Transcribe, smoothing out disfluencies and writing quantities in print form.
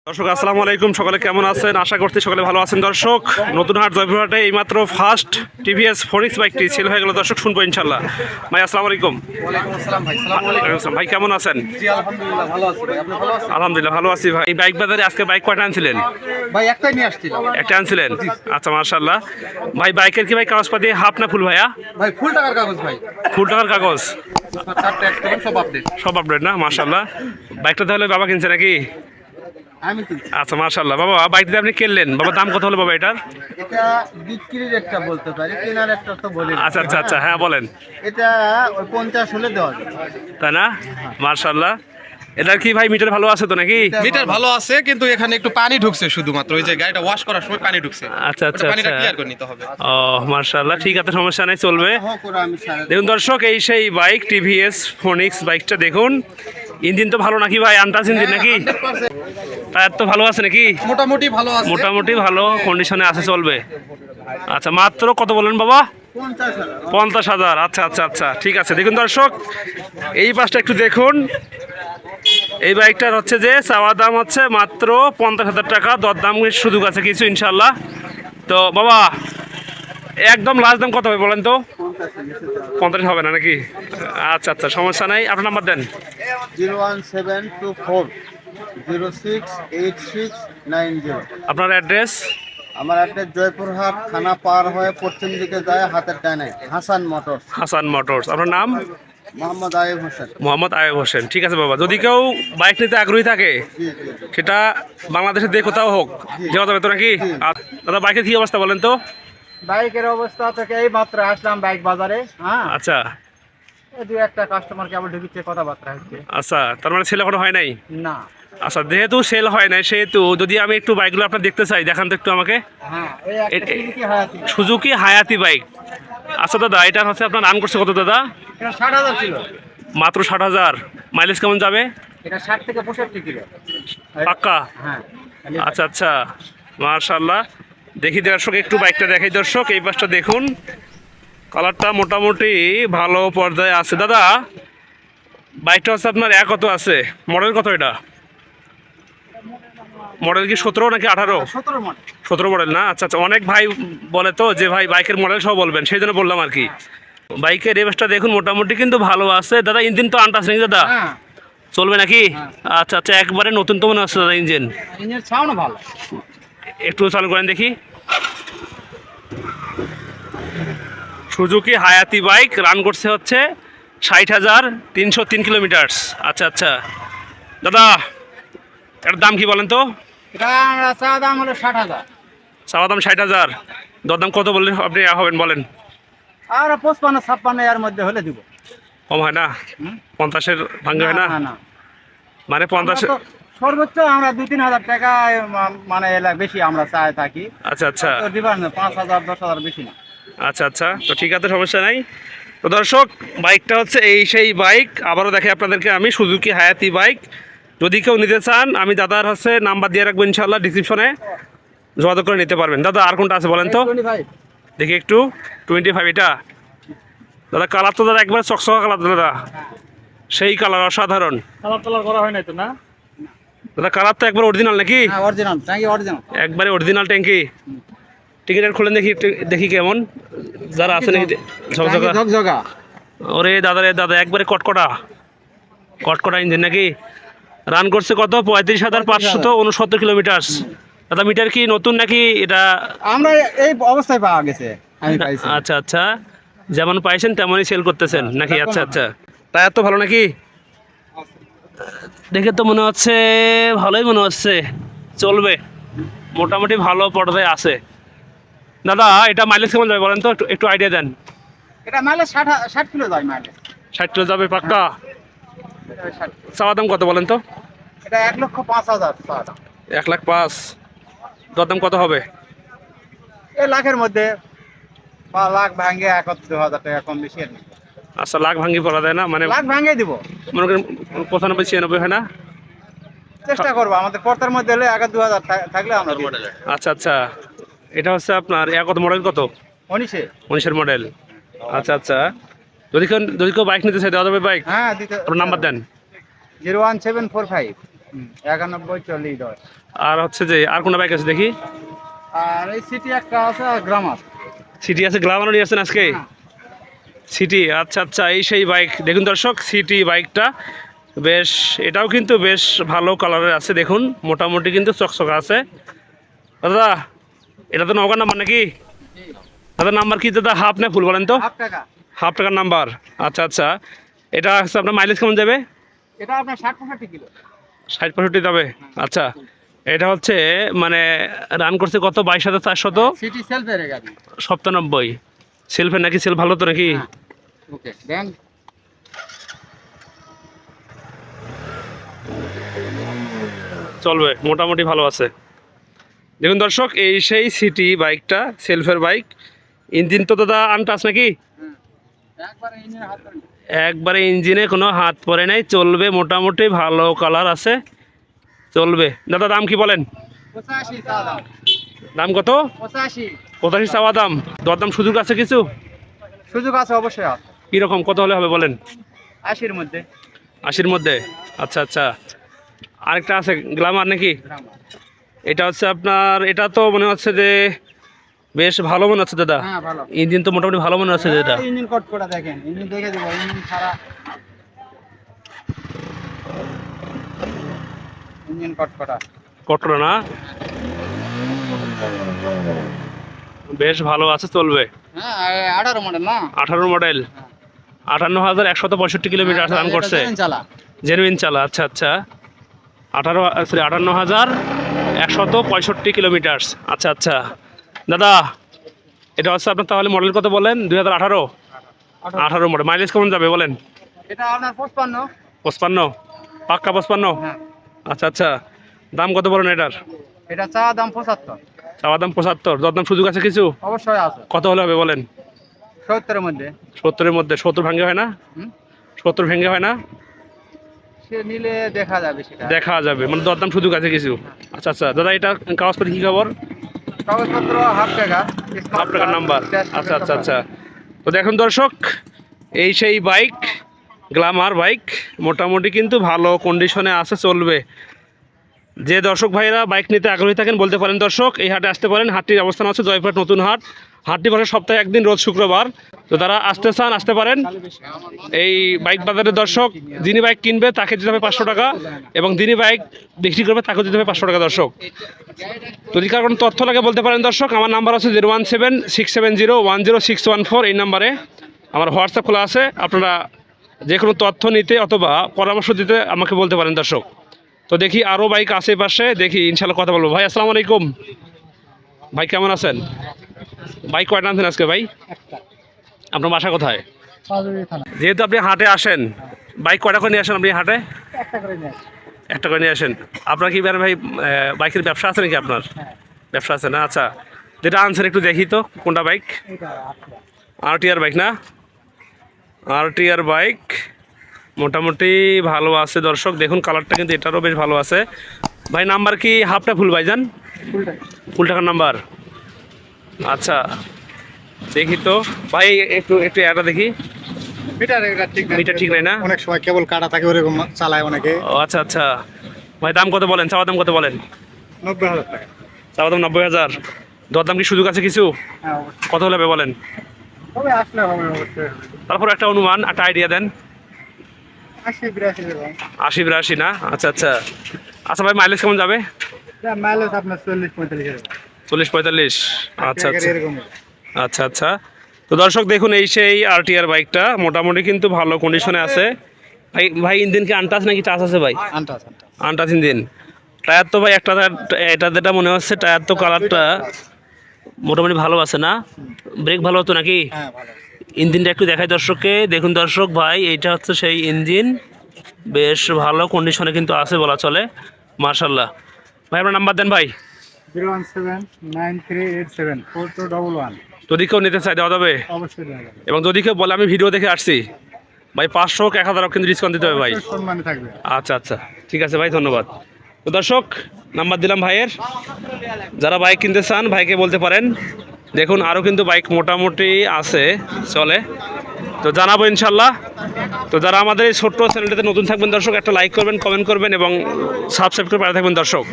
দর্শক আসসালামু আলাইকুম, সকলে কেমন আছেন? আশা করছি সকলে ভালো আছেন। দর্শক, নতুন হাট জয়পুরহাটে এইমাত্র ফার্স্ট টিভিএস ফোনিক্স বাইকটি সেল হয়ে গেল। দর্শক শুনবো ইনশাল্লাহ। ভাই আসসালামু আলাইকুম। ওয়ালাইকুম আসসালাম ভাই। সালাম আলাইকুম। ওয়ালাইকুম আসসালাম। ভাই কেমন আছেন? জি আলহামদুলিল্লাহ ভালো আছি ভাই। আপনি ভালো আছেন? আলহামদুলিল্লাহ ভালো আছি ভাই। এই বাইক বাজারে আজকে বাইক কয়টা আনছিলেন? ভাই একটাই নিয়ে আসছিলাম। একটা আনছিলেন? আচ্ছা মাশাআল্লাহ। ভাই বাইকের কি ভাই কাগজপাতি হাফ না ফুল ভাইয়া? ভাই ফুল টাকার কাগজ ভাই। ফুল টাকার কাগজ, চারটে একদম সব আপডেট। সব আপডেট না? মাশাআল্লাহ। বাইকটা তাহলে বাবা কিনছে নাকি? আমি কিনছি। আচ্ছা মাশাআল্লাহ। বাবা বাইকটা আপনি কিনলেন, বাবা দাম কত হলো বাবা এটার? এটা বিক্রির একটা বলতে পারি, কেনার একটা তো বলি না। আচ্ছা আচ্ছা আচ্ছা, হ্যাঁ বলেন। এটা ওই 50 হলে দেওয়া যাবে। তাই না? মাশাআল্লাহ। এটার কি ভাই মিটার ভালো আছে তো নাকি? মিটার ভালো আছে, কিন্তু এখানে একটু পানি ঢুকছে শুধুমাত্র। ওই যে গাড়িটা ওয়াশ করার সময় পানি ঢুকছে। আচ্ছা আচ্ছা ওটা পানিটা আচ্ছা। ক্লিয়ার করে নিতে হবে। ও মাশাআল্লাহ, ঠিক আছে, সমস্যা নাই, চলবে। হোক ওরা আমি সারা দেখুন দর্শক, এই সেই বাইক টিভিএস ফোনিক্স বাইকটা দেখুন। ইঞ্জিন তো ভালো নাকি ভাই? আনটাচ ইঞ্জিন নাকি? 100% টায়ার তো ভালো আছে নাকি? মোটামুটি ভালো আছে। মোটামুটি ভালো কন্ডিশনে আছে, চলবে। আচ্ছা মাত্র কত বলেন বাবা? 50,000। 50,000। আচ্ছা আচ্ছা আচ্ছা, ঠিক আছে। দেখুন দর্শক, এই পাশটা একটু দেখুন। এই বাইকটার হচ্ছে যে চাওয়া দাম হচ্ছে মাত্র 50,000 টাকা, দরদাম সুযোগ আছে কিছু ইনশাল্লাহ। তো বাবা একদম লাস্ট দাম কত হবে বলেন তো? 50 হবে না নাকি? আচ্ছা আচ্ছা, সমস্যা নাই, আপনার নাম্বার দেন। 01724 068690। আপনার অ্যাড্রেস? আমার একটা জয়পুরহাট থানা পার হয়ে পশ্চিম দিকে যায়, হাতের ডানে হাসান মোটরস। হাসান মোটরস। আপনার নাম? মোহাম্মদ আইব হোসেন। মোহাম্মদ আয়েব হোসেন। ঠিক আছে বাবা, যদি কেউ বাইক নিতে আগ্রহী থাকে জি জি জি। সেটা বাংলাদেশের যে কোথাও হোক যাওয়া যাবে তো নাকি? দাদা বাইকের কি অবস্থা বলেন তো? বাইকের অবস্থা থেকে এই মাত্র আসলাম বাইক বাজারে। হ্যাঁ, আচ্ছা এই দু একটা কাস্টমার কেবল ঢুকিচ্ছে, কথাবার্তা হচ্ছে। আচ্ছা, তার মানে সেল এখনো হয় নাই? না। আচ্ছা, যেহেতু সেল হয় নাই সেহেতু যদি আমি একটু বাইকগুলো আপনার দেখতে চাই, দেখান তো একটু আমাকে। হ্যাঁ, এই একটা এ- এ- Suzuki Hayate. Suzuki Hayate bike. আচ্ছা দাদা, এটা হচ্ছে আপনার রান করছে কত দাদা? এটা 60,000 ছিল। মাত্র 60,000। মাইলেজ কেমন যাবে? এটা 60 থেকে 65 কিলো। পাক্কা? হ্যাঁ। আচ্ছা আচ্ছা, মাশাআল্লাহ। দেখি দর্শক, একটু বাইকটা দেখাই দর্শক। এই পাশটা দেখুন, কালারটা মোটামুটি ভালো পর্যায়ে আছে। দাদা বাইকটা হচ্ছে আপনার কত আছে? মডেল কত এটা? মডেল কি 17 নাকি 18? 17 মডেল। 17 মডেল না? আচ্ছা আচ্ছা, অনেক ভাই বলে তো যে ভাই বাইকের মডেল সহ বলবেন, সেই জন্য বললাম আর কি। বাইকের রেভেসটা দেখুন, মোটামুটি কিন্তু ভালো আছে দাদা। ইঞ্জিন তো আনটাচ নাকি দাদা? হ্যাঁ, চলবে নাকি? আচ্ছা আচ্ছা, একবারে নতুন তো মনে হচ্ছে দাদা ইঞ্জিন। ইঞ্জিন সাউন্ড ভালো। একটু চালু করেন দেখি। সুজুকি হায়াতি বাইক, রান করছে হচ্ছে 60,303 কিলোমিটার। আচ্ছা আচ্ছা দাদা, এটার দাম কি বলেন তো? এটা চা দাম হলো 60,000। চাওয়া দাম 60,000, দরদাম কত বললেন আপনি হবেন বলেন? আর 55-56 এর মধ্যে হলে দিব। কম হয় না? 50-এর ভাঙ্গে হয় না? না। মানে 50? আমরা তো সর্বোচ্চ আমরা 2-3 হাজার টাকা মানে বেশি আমরা চাই থাকি। আচ্ছা আচ্ছা তো দিবার না, 5,000-10,000 বেশি না। আচ্ছা আচ্ছা, তো ঠিক আছে, সমস্যা নাই। তো দর্শক, বাইকটা হচ্ছে এই সেই বাইক, আবারও দেখে আপনাদেরকে আমি, সুজুকি হায়াতি বাইক। যদি কেউ নিতে চান আমি দাদার হচ্ছে নাম্বার দিয়ে রাখবো ইনশাল্লাহ ডিসক্রিপশনে, যোগাযোগ করে নিতে পারবেন। দাদা আর কোনটা আছে বলেন তো? 25। দেখি একটু। 25 এটা? দাদা কালার তো দাদা একবার চকচকা কালার দাদা, সেই কালার, অসাধারণ। কালার করা হয় নাই তো না? দাদা কালার তো একবার অরিজিনাল নাকি? হ্যাঁ, অরিজিনাল ট্যাঙ্কি অরিজিনাল। একবারে অরিজিনাল ট্যাঙ্কি। টিকিটের খুলেন দেখি একটু, দেখি কেমন যারা আছে নাকি ঝকঝকা। ঝকঝকা। ওরে দাদা রে দাদা, একবারে কটকটা কটকটা ইঞ্জিন নাকি? রান করছে কত? 35,569 কিলোমিটার। দাদা মিটার কি নতুন নাকি এটা? আমরা এই অবস্থায় পাওয়া গেছে, আমি পাইছি। আচ্ছা আচ্ছা, যেমন পাইছেন তেমনই সেল করতেছেন নাকি? আচ্ছা আচ্ছা, টায়ার তো ভালো নাকি? দেখে তো মনে হচ্ছে ভালোই মনে হচ্ছে, চলবে, মোটামুটি ভালো পর্যায়ে আছে। দাদা এটা মাইলেজ কেমন যাবে বলেন তো, একটু একটু আইডিয়া দেন। এটা মাইলেজ 60 কিলো যায় মাইলেজ। 60 কিলো যাবে পাক্কা? এটা 60। চাওয়া দাম কত বলেন তো? এটা 1,05,000 টাকা দাম। 1,05,000। দরদাম কত হবে? এই লাখের মধ্যে, বা লাখ ভাঙে 1-2 হাজার টাকা কম বেশি আর কি। আচ্ছা, লাখ ভাঙ্গি পড়া দেয় না মানে? লাখ ভাঙে দিব। মনে করেন 95-96 হয় না? চেষ্টা করবো, আমাদের পর্তার মধ্যে হলে 1-2 হাজার থাকলে আমরা দিব। আচ্ছা আচ্ছা, এটা হচ্ছে আপনার কত মডেল কত? 19 মডেল। আচ্ছা আচ্ছা, যদি কেউ বাইক নিতে চাই দেওয়া যাবে বাইক? হ্যাঁ দিতে। আপনার নাম্বার দেন। 01745 91 40 10। আর হচ্ছে যে আর কোনো বাইক আছে দেখি? আর এই সিটি একটা আছে আর গ্রামার। সিটি আছে, গ্লামারও নিয়ে আসছেন আজকে? সিটি, আচ্ছা আচ্ছা, এই সেই বাইক। দেখুন দর্শক, সিটি বাইকটা বেশ, এটাও কিন্তু বেশ ভালো কালারের আছে। দেখুন মোটামুটি কিন্তু চকচকা আছে। দাদা এটা তো নৌকার নাম্বার নাকি? দাদা নাম্বার কি দাদা, হাফ না ফুল বলেন তো? হাফ টাকা। হাফ টাকার নাম্বার, আচ্ছা আচ্ছা। এটা হচ্ছে আপনার মাইলেজ কেমন যাবে? এটা আপনার 60-65 কিলো। 60-65 যাবে, আচ্ছা। এটা হচ্ছে মানে রান করছে কত, 22,400, সিটি সেলফের গাড়ি। 97। সেলফের নাকি? সেলফ ভালো তো নাকি? ওকে দেন। চলবে, মোটামুটি ভালো আছে। দেখুন দর্শক, এই সেই সিটি বাইকটা, সেলফের বাইক। ইঞ্জিন তো দাদা আনটাচ নাকি? একবারে ইঞ্জিন হাত ধরে। একবারে ইঞ্জিনে কোনো হাত পড়ে নাই, চলবে মোটামুটি ভালো কালার আছে, চলবে। দাদা দাম কি বলেন? 85 টাকা দাম। দাম কত? 85। 85 চাওয়া দাম, দরদাম সুযোগ আছে কিছু? সুযোগ আছে, অবশ্যই আছে। কীরকম, কত হলে হবে বলেন? 80-র মধ্যে। 80-র মধ্যে, আচ্ছা আচ্ছা। আরেকটা আছে গ্লামার নাকি? গ্রামার। এটা হচ্ছে আপনার, এটা তো মনে হচ্ছে যে বেশ ভালো মনে হচ্ছে দাদা। হ্যাঁ ভালো। ইঞ্জিন তো মোটামুটি ভালো মনে হচ্ছে যেটা। ইঞ্জিন কোড করে দেখেন, ইঞ্জিন দেখে দিব, ইঞ্জিন ছাড়া। ইঞ্জিন কোড করা। কটরা না, বেশ ভালো আছে, চলবে। হ্যাঁ 18 মডেল না? 18 মডেল, 58,165 কিলোমিটার রান করছে। চালা। জেনুইন চালা, আচ্ছা আচ্ছা। 58,165 কিলোমিটার, আচ্ছা আচ্ছা। দাদা এটা হচ্ছে আপনার তাহলে মডেল কত বলেন? 2018? 18 মডেল। মাইলেজ কেমন যাবে বলেন? এটা আপনার 55। 55, পাক্কা 55? হ্যাঁ। আচ্ছা আচ্ছা। দাম কত বলেন এটার? এটা চা দাম 75। চাওয়া দাম 75, দরদাম সুযোগ আছে কিছু? অবশ্যই আছে। কত হলে হবে বলেন? 70-এর মধ্যে। 70-এর মধ্যে? 70 ভাঙ্গে হয় না? হুম? 70 ভেঙে হয় না? সে নিলে দেখা যাবে সেটা। দেখা যাবে, মানে দরদাম সুযোগ আছে কিছু। আচ্ছা আচ্ছা। দাদা এটা কাগজপত্র কী খবর? কাগজপত্র হাফ টাকা। হাফ টাকার নাম্বার, আচ্ছা আচ্ছা আচ্ছা। তো দেখুন দর্শক, এই সেই বাইক, গ্লামার বাইক, মোটামুটি কিন্তু ভালো কন্ডিশনে আছে, চলবে। যে দর্শক ভাইরা বাইক নিতে আগ্রহী থাকেন বলতে পারেন দর্শক, এই হাটে আসতে পারেন। হাটটির অবস্থান আছে জয়পুরহাট নতুন হাট। হাটটি বসে সপ্তাহে একদিন, রোজ শুক্রবার। তো তারা আসতে চান আসতে পারেন। এই বাইক বাজারের দর্শক, যিনি বাইক কিনবে তাকে দিতে হবে 500 টাকা, এবং যিনি বাইক বিক্রি করবে তাকে দিতে হবে 500 টাকা দর্শক। যদি কারো কোনো তথ্য লাগে বলতে পারেন দর্শক। আমার নাম্বার আছে 017-670-10614। এই নাম্বারে আমার হোয়াটসঅ্যাপ খোলা আছে। আপনারা যে কোনো তথ্য নিতে অথবা পরামর্শ দিতে আমাকে বলতে পারেন দর্শক। তো দেখি আরও বাইক আশেপাশে, দেখি ইনশাল্লাহ কথা বলবো। ভাই আসসালামু আলাইকুম। ভাই কেমন আছেন? বাইক কয়টা আনছেন আজকে ভাই? আপনার বাসা কোথায়? যেহেতু আপনি হাটে আসেন, বাইক কয়টা করে নিয়ে আসেন আপনি হাটে? একটা করে নিয়ে আসেন। আপনার কি ভাই বাইকের ব্যবসা আছে নাকি আপনার? ব্যবসা আছে না, আচ্ছা। যেটা আনছেন একটু দেখি তো কোনটা বাইক? RTR বাইক না? RTR বাইক মোটামুটি ভালো আছে দর্শক। দেখুন কালারটা কিন্তু এটারও বেশ ভালো আছে। ভাই নাম্বার কি হাফটা ফুল ভাইজান? ফুল টাকার নাম্বার, আচ্ছা। দেখি তো ভাই, একটু একটু এটা দেখি। মিটার ঠিক নাই না? অনেক সময় কেবল কাটা থাকে, ওরকম চালায় অনেকে। ও আচ্ছা আচ্ছা। ভাই দাম কত বলেন, চাওয়া দাম কত বলেন? 90,000 টাকা। চাওয়া দাম 90,000। দরদাম কি সুযোগ আছে কিছু? হ্যাঁ কত হলে হবে বলেন? তবে আসলে হবে অবশ্যই। তারপর একটা অনুমান, একটা আইডিয়া দেন। 80-82 দেবো। 80-82 না, আচ্ছা আচ্ছা। আচ্ছা ভাই মাইলেজ কেমন যাবে? মাইলেজ আপনার 40-45 দেবো। 40-45, আচ্ছা আচ্ছা এরকম। আচ্ছা আচ্ছা। তো দর্শক দেখুন, এই সেই RTR বাইকটা মোটামুটি কিন্তু ভালো কন্ডিশনে আছে। ভাই ভাই ইঞ্জিন কি আনটাচ নাকি টাচ আছে ভাই? Untouch engine. টায়ার তো ভাই একটা, এটা যেটা মনে হচ্ছে টায়ার তো কালারটা মোটামুটি ভালো আছে না? ব্রেক ভালো হতো নাকি? হ্যাঁ ভালো। ইঞ্জিনটা একটু দেখাই দর্শককে। দেখুন দর্শক ভাই, এইটা হচ্ছে সেই ইঞ্জিন, বেশ ভালো কন্ডিশনে কিন্তু আছে বলা চলে, মার্শাল্লাহ। ভাই আপনার নাম্বার দেন ভাই। 01793874211। যদি কেউ নিতে চাই দেওয়া যাবে? অবশ্যই দেওয়া যাবে। এবং যদি কেউ বলে আমি ভিডিও দেখে আসছি, ভাই 500 হোক 1000 কিন্তু ডিসকাউন্ট দিতে হবে ভাই। সম্মানে থাকবে। আচ্ছা আচ্ছা, ঠিক আছে ভাই, ধন্যবাদ। তো দর্শক নাম্বার দিলাম ভাইয়ের, যারা বাইক কিনতে চান ভাইকে বলতে পারেন। দেখুন আরও কিন্তু বাইক মোটামুটি আছে, চলে। তো জানাবো ইনশাল্লাহ। তো যারা আমাদের এই ছোট্ট চ্যানেলটাতে নতুন থাকবেন দর্শক, একটা লাইক করবেন, কমেন্ট করবেন এবং সাবস্ক্রাইব করে পাঠিয়ে থাকবেন দর্শক।